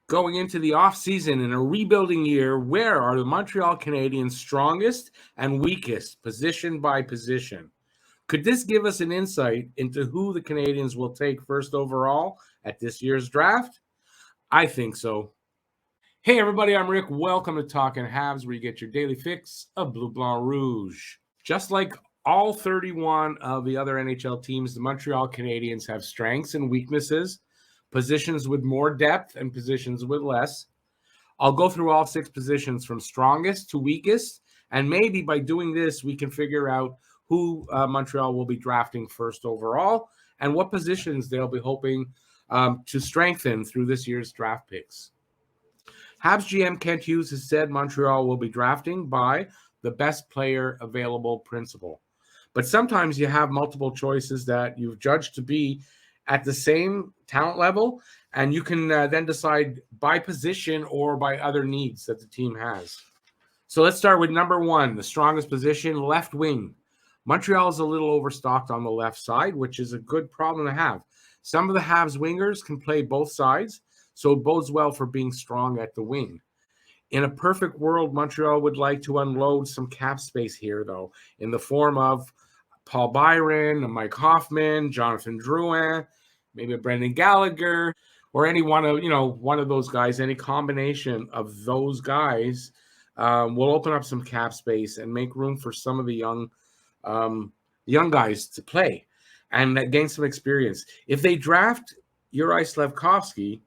Going into the offseason in a rebuilding year, where are the Montreal Canadiens strongest and weakest, position by position? Could this give us an insight into who the Canadiens will take first overall at this year's draft? I think so. Hey, everybody, I'm Rick. Welcome to Talking Habs, where you get your daily fix of Bleu Blanc Rouge. Just like all 31 of the other NHL teams, the Montreal Canadiens have strengths and weaknesses, positions with more depth and positions with less. I'll go through all 6 positions from strongest to weakest, and maybe by doing this, we can figure out who Montreal will be drafting first overall and what positions they'll be hoping to strengthen through this year's draft picks. Habs GM Kent Hughes has said Montreal will be drafting by the best player available principle. But sometimes you have multiple choices that you've judged to be at the same talent level, and you can then decide by position or by other needs that the team has. So let's start with number 1, the strongest position, left wing. Montreal is a little overstocked on the left side, which is a good problem to have. Some of the Habs wingers can play both sides, so it bodes well for being strong at the wing. In a perfect world, Montreal would like to unload some cap space here, though, in the form of Paul Byron, Mike Hoffman, Jonathan Drouin, maybe Brendan Gallagher, or any one of those guys. Any combination of those guys will open up some cap space and make room for some of the young guys to play and gain some experience. If they draft Juraj Slafkovsky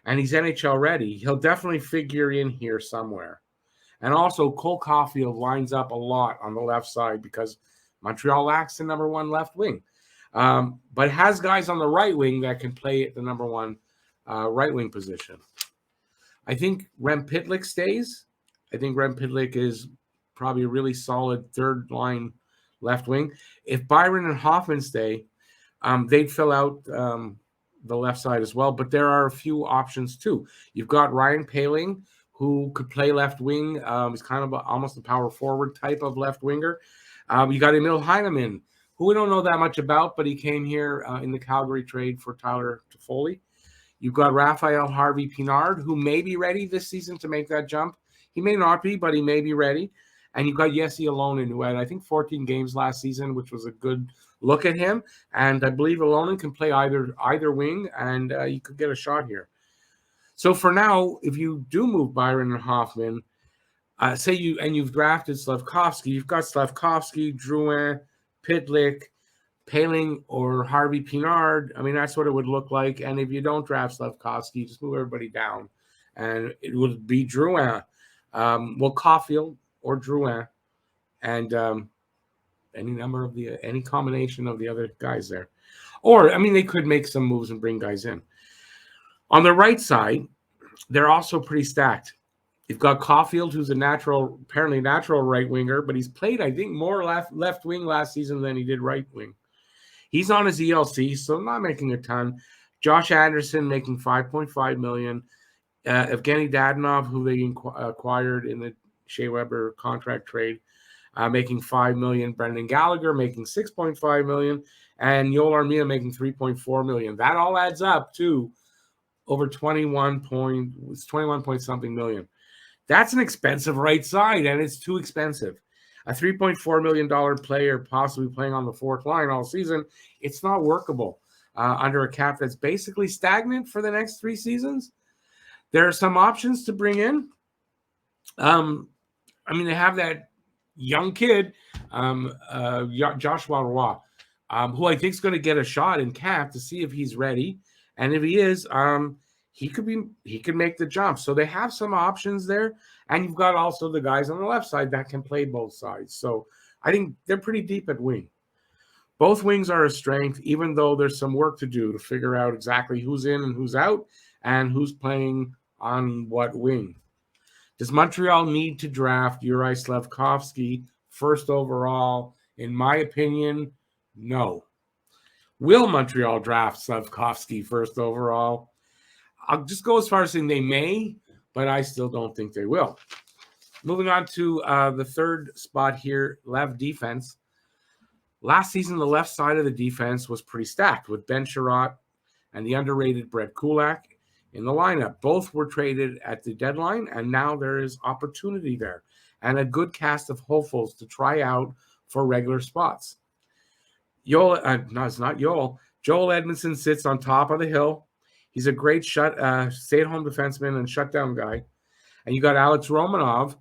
and he's NHL ready, he'll definitely figure in here somewhere. And also, Cole Caulfield lines up a lot on the left side because Montreal lacks the number 1 left wing, but has guys on the right wing that can play at the number 1 right wing position. I think Rem Pitlick stays. I think Rem Pitlick is probably a really solid third line left wing. If Byron and Hoffman stay, they'd fill out the left side as well, but there are a few options too. You've got Ryan Poehling, who could play left wing. He's kind of almost a power forward type of left winger. You got Emil Heineman, who we don't know that much about, but he came here in the Calgary trade for Tyler Toffoli. You've got Raphael Harvey-Pinard, who may be ready this season to make that jump. He may not be, but he may be ready. And you've got Jesse Alonen, who had, I think, 14 games last season, which was a good look at him. And I believe Alonen can play either wing, and you could get a shot here. So for now, if you do move Byron and Hoffman, you've drafted Slafkovsky, you've got Slafkovsky, Drouin, Pitlick, Poehling, or Harvey-Pinard. I mean, that's what it would look like. And if you don't draft Slafkovsky, just move everybody down, and it would be Drouin, Caulfield or Drouin, and any combination of the other guys there. Or, I mean, they could make some moves and bring guys in. On the right side, they're also pretty stacked. You've got Caulfield, who's apparently natural right winger, but he's played, I think, more left wing last season than he did right wing. He's on his ELC, so not making a ton. Josh Anderson making $5.5 million. Evgeny Dadonov, who they acquired in the Shea Weber contract trade, making $5 million. Brendan Gallagher making $6.5 million, and Yoel Armia making $3.4 million. That all adds up to over 21 point something million. That's an expensive right side, and it's too expensive. A $3.4 million player possibly playing on the fourth line all season, it's not workable under a cap that's basically stagnant for the next 3 seasons. There are some options to bring in. They have that young kid, Joshua Roy, who I think is going to get a shot in cap to see if he's ready. And if he is, he could make the jump. So they have some options there. And you've got also the guys on the left side that can play both sides. So I think they're pretty deep at wing. Both wings are a strength, even though there's some work to do to figure out exactly who's in and who's out and who's playing on what wing. Does Montreal need to draft Juraj Slafkovsky first overall? In my opinion, no. Will Montreal draft Slafkovsky first overall? I'll just go as far as saying they may, but I still don't think they will. Moving on to the third spot here, left defense. Last season, the left side of the defense was pretty stacked with Ben Sherratt and the underrated Brett Kulak. in the lineup. Both were traded at the deadline, and now there is opportunity there and a good cast of hopefuls to try out for regular spots. No, it's not Joel. Joel Edmondson sits on top of the hill. He's a great stay-at-home defenseman and shutdown guy. And you got Alex Romanov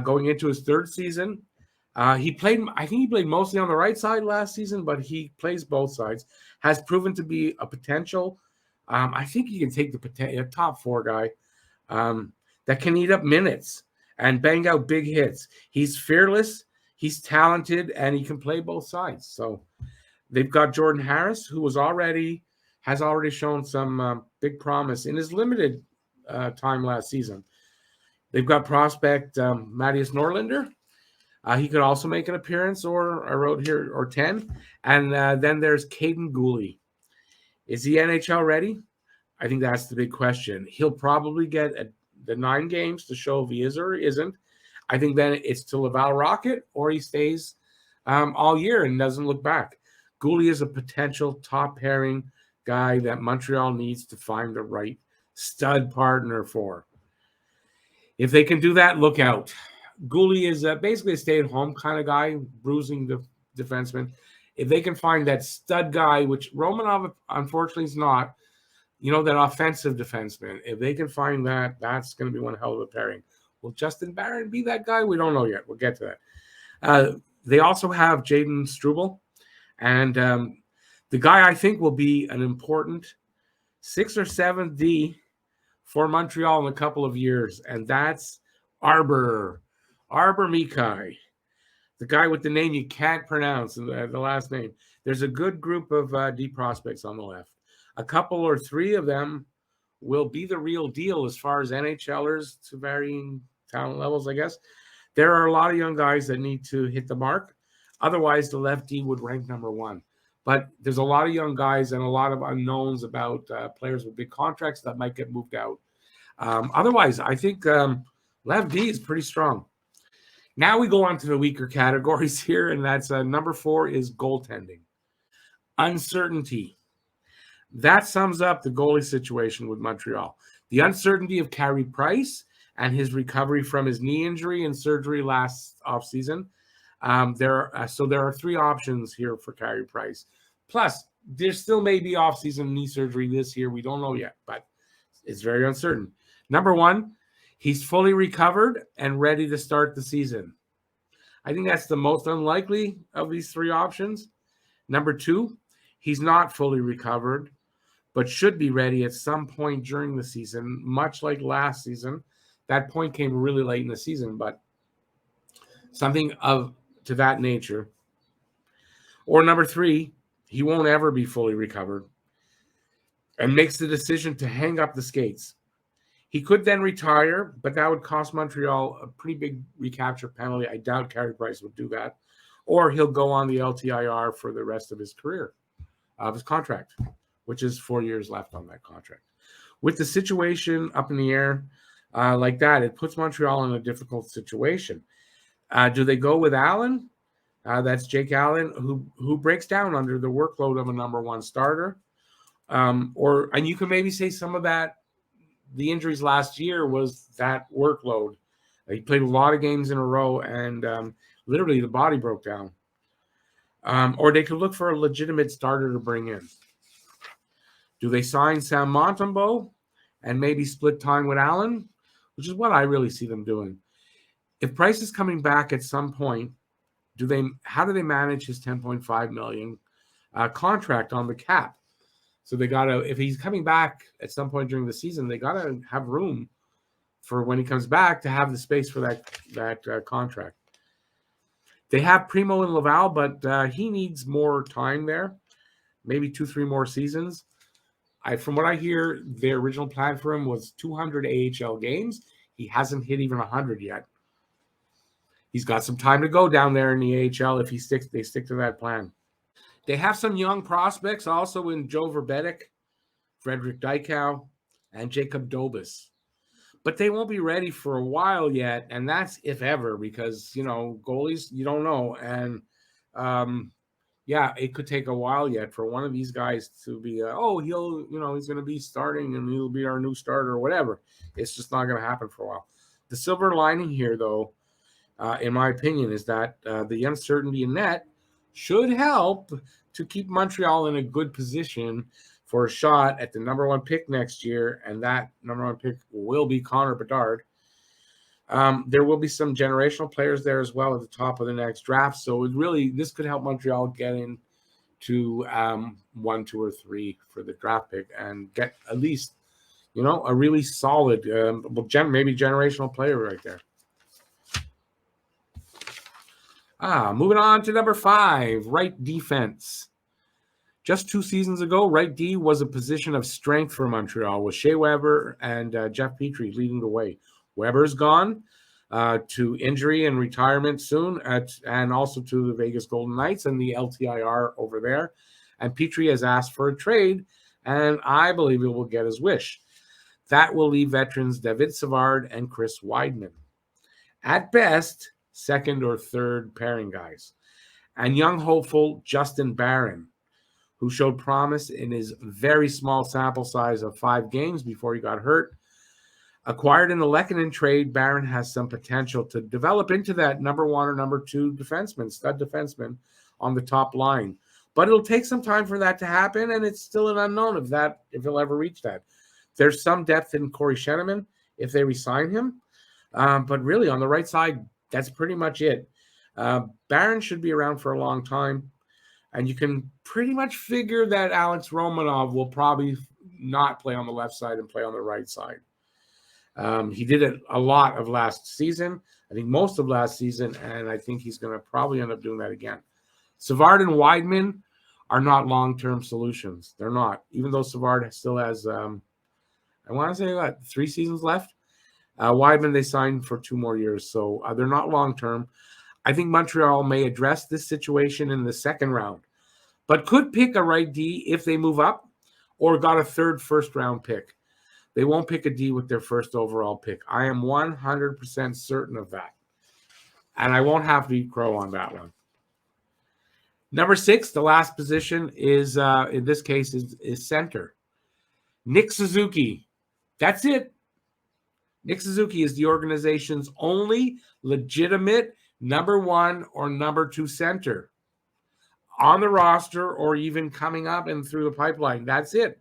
going into his third season. I think he played mostly on the right side last season, but he plays both sides. Has proven to be a potential. I think he can take the top four guy that can eat up minutes and bang out big hits. He's fearless, he's talented, and he can play both sides. So they've got Jordan Harris, who has already shown some big promise in his limited time last season. They've got prospect Matthias Norlinder. He could also make an appearance, or I wrote here, or 10. And then there's Caden Gooley. Is he NHL ready? I think that's the big question. He'll probably get the 9 games to show if he is or isn't. I think then it's to Laval Rocket, or he stays all year and doesn't look back. Gooley is a potential top pairing guy that Montreal needs to find the right stud partner for. If they can do that, look out. Gooley is basically a stay-at-home kind of guy, bruising the defenseman. If they can find that stud guy, which Romanov unfortunately is not, that offensive defenseman, if they can find that, that's going to be one hell of a pairing. Will Justin Barron be that guy? We don't know yet. We'll get to that. They also have Jaden Struble, and the guy I think will be an important 6th or 7th D for Montreal in a couple of years, and that's Arbor Mikai, the guy with the name you can't pronounce, the last name. There's a good group of D prospects on the left. A couple or 3 of them will be the real deal as far as NHLers to varying talent levels, I guess. There are a lot of young guys that need to hit the mark. Otherwise, the left D would rank number 1. But there's a lot of young guys and a lot of unknowns about players with big contracts that might get moved out. Otherwise, I think left D is pretty strong. Now we go on to the weaker categories here, and that's number 4 is goaltending. Uncertainty. That sums up the goalie situation with Montreal. The uncertainty of Carey Price and his recovery from his knee injury and surgery last offseason. There are 3 options here for Carey Price. Plus, there still may be offseason knee surgery this year. We don't know yet, but it's very uncertain. Number 1, he's fully recovered and ready to start the season. I think that's the most unlikely of these 3 options. Number 2, he's not fully recovered, but should be ready at some point during the season, much like last season. That point came really late in the season, but something to that nature. Or number 3, he won't ever be fully recovered and makes the decision to hang up the skates. He could then retire, but that would cost Montreal a pretty big recapture penalty. I doubt Carey Price would do that. Or he'll go on the LTIR for the rest of his career, of his contract, which is 4 years left on that contract. With the situation up in the air like that, it puts Montreal in a difficult situation. Do they go with Allen? That's Jake Allen, who breaks down under the workload of a number 1 starter. And you can maybe say some of that, the injuries last year was that workload. He played a lot of games in a row, and literally the body broke down. Or they could look for a legitimate starter to bring in. Do they sign Sam Montembeault and maybe split time with Allen, which is what I really see them doing? If Price is coming back at some point, how do they manage his $10.5 million contract on the cap? So they if he's coming back at some point during the season, they gotta have room for when he comes back to have the space for that contract. They have Primo in Laval, but he needs more time there, maybe 2-3 more seasons. From what I hear, their original plan for him was 200 AHL games. He hasn't hit even 100 yet. He's got some time to go down there in the AHL if they stick to that plan. They have some young prospects also in Joe Verbetic, Frederick Dykau, and Jacob Dobis. But they won't be ready for a while yet, and that's if ever, because, goalies, you don't know. And yeah, it could take a while yet for one of these guys to be, he's going to be starting and he'll be our new starter or whatever. It's just not going to happen for a while. The silver lining here, though, in my opinion, is that the uncertainty in net should help to keep Montreal in a good position for a shot at the number one pick next year, and that number one pick will be Connor Bedard. There will be some generational players there as well at the top of the next draft. So this could help Montreal get in to 1, 2, or 3 for the draft pick and get at least, a really solid, maybe generational player right there. Moving on to number 5, right defense. Just 2 seasons ago, right D was a position of strength for Montreal with Shea Weber and Jeff Petrie leading the way. Weber's gone to injury and retirement soon, and also to the Vegas Golden Knights and the LTIR over there. And Petrie has asked for a trade, and I believe he will get his wish. That will leave veterans David Savard and Chris Weidman. At best, second or third pairing guys. And young hopeful Justin Barron, who showed promise in his very small sample size of 5 games before he got hurt. Acquired in the Lehkonen trade, Barron has some potential to develop into that number 1 or number 2 stud defenseman on the top line. But it'll take some time for that to happen, and it's still an unknown if he'll ever reach that. There's some depth in Corey Sheneman if they re-sign him. But really, on the right side, that's pretty much it. Barron should be around for a long time, and you can pretty much figure that Alex Romanov will probably not play on the left side and play on the right side. He did it a lot of last season, I think most of last season, and I think he's going to probably end up doing that again. Savard and Weidman are not long-term solutions. They're not, even though Savard still has, I want to say, 3 seasons left. Weidman, they signed for 2 more years, so they're not long-term. I think Montreal may address this situation in the second round, but could pick a right D if they move up or got a third first-round pick. They won't pick a D with their first overall pick. I am 100% certain of that. And I won't have to eat crow on that one. Number 6, the last position is, in this case, is center. Nick Suzuki. That's it. Nick Suzuki is the organization's only legitimate number 1 or number 2 center on the roster or even coming up and through the pipeline. That's it.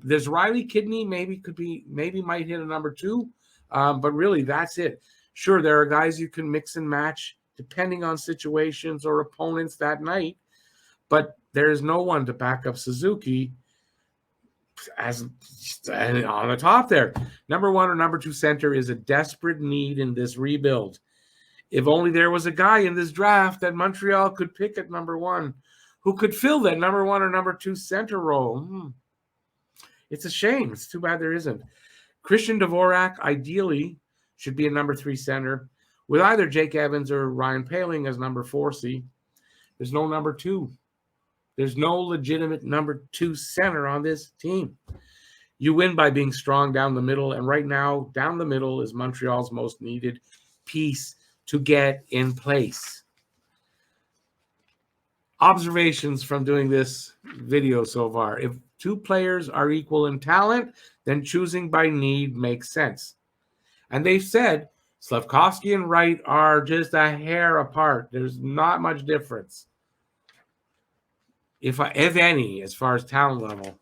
There's Riley Kidney, maybe might hit a number 2, but really that's it. Sure, there are guys you can mix and match depending on situations or opponents that night, but there's no one to back up Suzuki as on the top there. Number 1 or number 2 center is a desperate need in this rebuild. If only there was a guy in this draft that Montreal could pick at number 1 who could fill that number 1 or number 2 center role. It's a shame. It's too bad there isn't. Christian Dvorak ideally should be a number 3 center with either Jake Evans or Ryan Poehling as number 4C. There's no number 2. There's no legitimate number 2 center on this team. You win by being strong down the middle, and right now, down the middle is Montreal's most needed piece to get in place. Observations from doing this video so far. If 2 players are equal in talent, then choosing by need makes sense. And they've said Slafkovsky and Wright are just a hair apart. There's not much difference, if any, as far as talent level.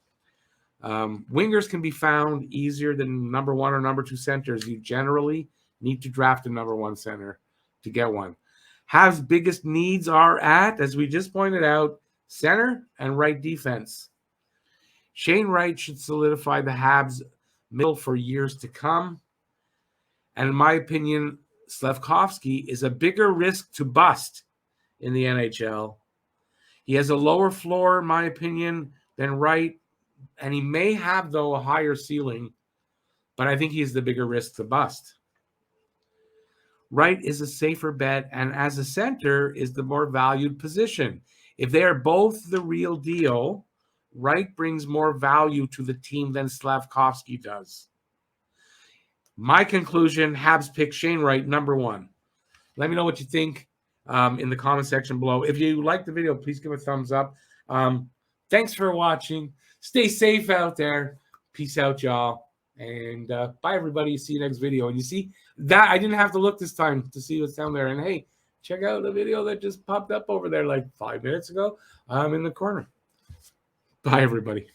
Wingers can be found easier than number 1 or number 2 centers. You generally need to draft a number 1 center to get one. Habs' biggest needs are at, as we just pointed out, center and right defense. Shane Wright should solidify the Habs' middle for years to come. And in my opinion, Slafkovsky is a bigger risk to bust in the NHL. He has a lower floor, in my opinion, than Wright, and he may have, though, a higher ceiling, but I think he's the bigger risk to bust. Wright is a safer bet, and as a center is the more valued position. If they are both the real deal, Wright brings more value to the team than Slafkovsky does. My conclusion, Habs pick Shane Wright, number 1. Let me know what you think. in the comment section below. If you like the video, please give a thumbs up. Thanks for watching. Stay safe out there. Peace out, y'all. And bye, everybody. See you next video. And you see that I didn't have to look this time to see what's down there. And hey, check out the video that just popped up over there like 5 minutes ago. In the corner. Bye, everybody.